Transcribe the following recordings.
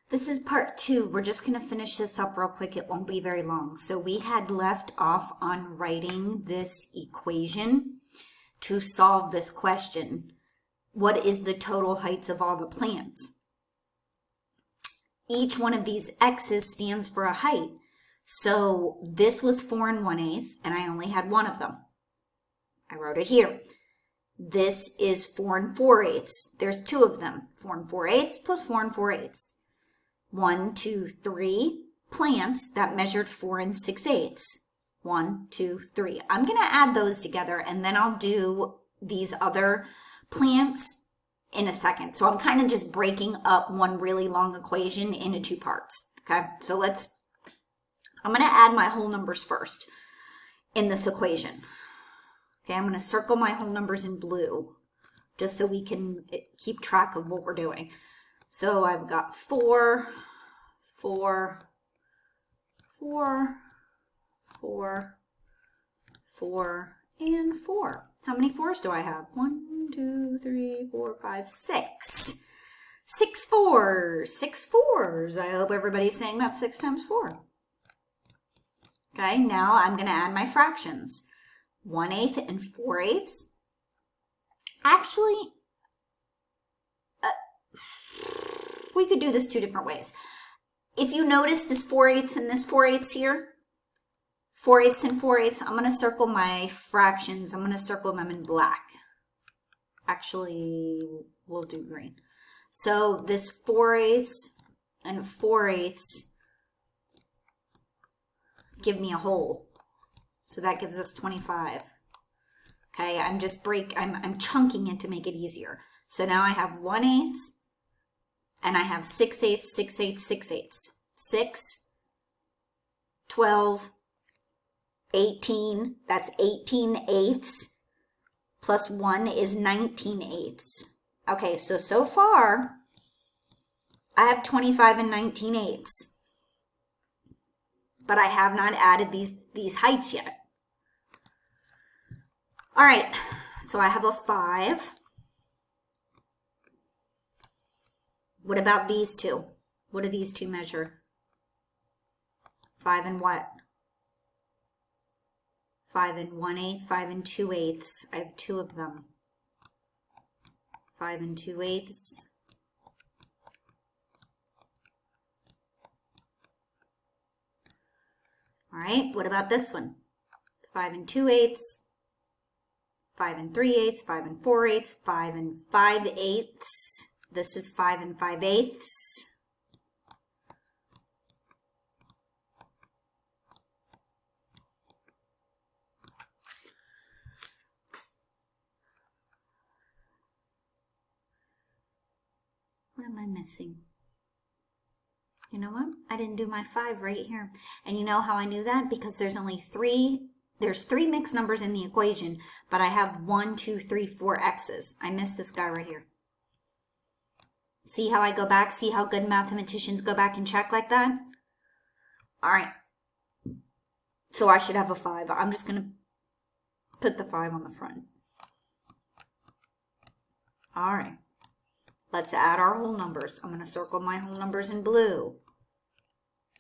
This is part 2. We're just going to finish this up real quick. It won't be very long. So we had left off on writing this equation to solve this question. What is the total heights of all the plants? Each one of these x's stands for a height. So this was 4 1/8, and I only had one of them. I wrote it here. This is 4 4/8. There's two of them. 4 4/8 plus 4 4/8. 1, 2, 3 plants that measured 4 6/8. 1, 2, 3. I'm going to add those together and then I'll do these other plants in a second. So I'm kind of just breaking up one really long equation into two parts. Okay, so I'm going to add my whole numbers first in this equation. Okay, I'm going to circle my whole numbers in blue just so we can keep track of what we're doing. So I've got 4, 4, 4, 4, 4, and 4. How many 4s do I have? 1, 2, 3, 4, 5, 6. 6 4s. 6 4s. I hope everybody's saying that's 6 times 4. Okay, now I'm going to add my fractions. 1/8 and 4/8. Actually, we could do this two different ways. If you notice this 4/8 and this 4/8 here, 4/8 and 4/8, I'm going to circle my fractions. I'm going to circle them in black. Actually, we'll do green. So this 4/8 and 4/8 give me a whole. So that gives us 25. Okay, I'm chunking it to make it easier. So now I have 1/8 and I have 6/8, 6/8, 6/8. 6, 12, 18, that's 18/8 plus 1 is 19/8. Okay, so far I have 25 and 19/8. But I have not added these heights yet. All right, so I have a 5. What about these two? What do these two measure? 5 and what? 5 and 1/8, 5 and 2/8. I have two of them. 5 and 2/8. All right, what about this one? 5 and 2/8, 5 and 3/8, 5 and 4/8, 5 and 5/8. This is 5 and 5/8. What am I missing? You know what? I didn't do my 5 right here. And you know how I knew that? Because there's three mixed numbers in the equation, but I have 1, 2, 3, 4 x's. I missed this guy right here. See how I go back? See how good mathematicians go back and check like that? All right. So I should have a 5. I'm just going to put the 5 on the front. All right. Let's add our whole numbers. I'm going to circle my whole numbers in blue.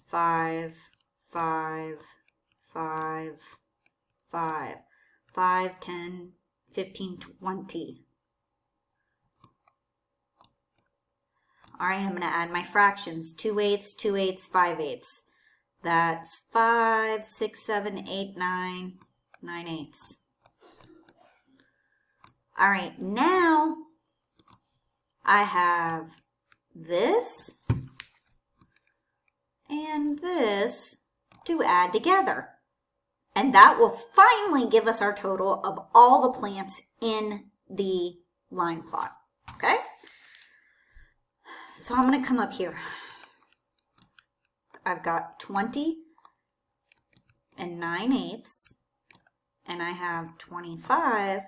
5, 5, 5, 5, 5, 10, 15, 20. All right, I'm going to add my fractions. 2/8, 2/8, 5/8. That's 5, 6, 7, 8, 9, 9/8. All right, now I have this and this to add together. And that will finally give us our total of all the plants in the line plot, okay? So I'm going to come up here. I've got 20 and 9/8, and I have 25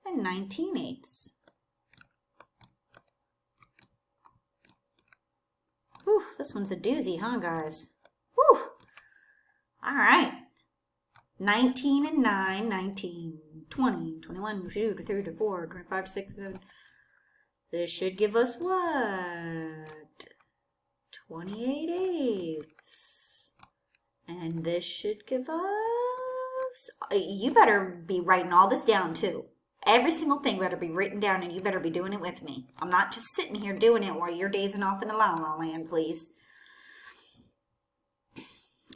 and 19/8. Whew, this one's a doozy, huh, guys? Whew. All right. 19 and 9, 19, 20, 21, 22, 23, 24, 25, 26, 27. This should give us what? this should give us, you better be writing all this down too. Every single thing better be written down, and you better be doing it with me. I'm not just sitting here doing it while you're dazing off in the la la land, please.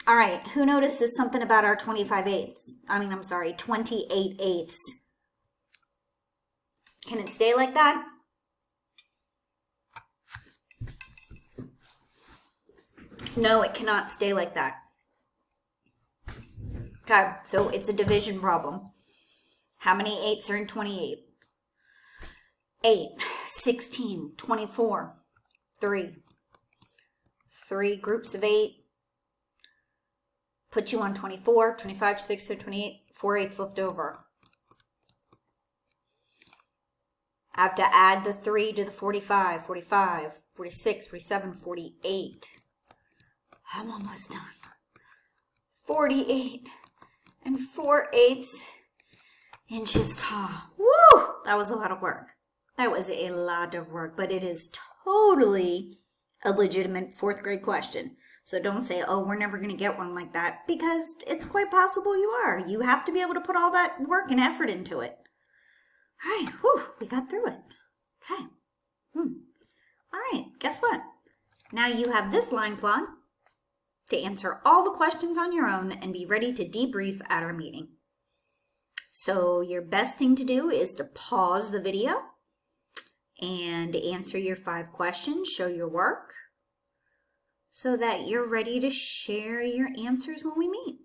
All right, who notices something about our 28 eighths? Can it stay like that? No, it cannot stay like that. Okay, so it's a division problem. How many eighths are in 28? 8, 16, 24, 3. 3 groups of 8. Put you on 24, 25, 26, 28, 4 eighths left over. I have to add the 3 to the 45, 45, 46, 47, 48. I'm almost done. 48 and 4 eighths inches tall. Woo! That was a lot of work. That was a lot of work, but it is totally a legitimate 4th grade question. So don't say, oh, we're never going to get one like that, because it's quite possible you are. You have to be able to put all that work and effort into it. All right, whew, we got through it. Okay. All right, guess what? Now you have this line plot to answer all the questions on your own and be ready to debrief at our meeting. So your best thing to do is to pause the video and answer your 5 questions, show your work, so that you're ready to share your answers when we meet.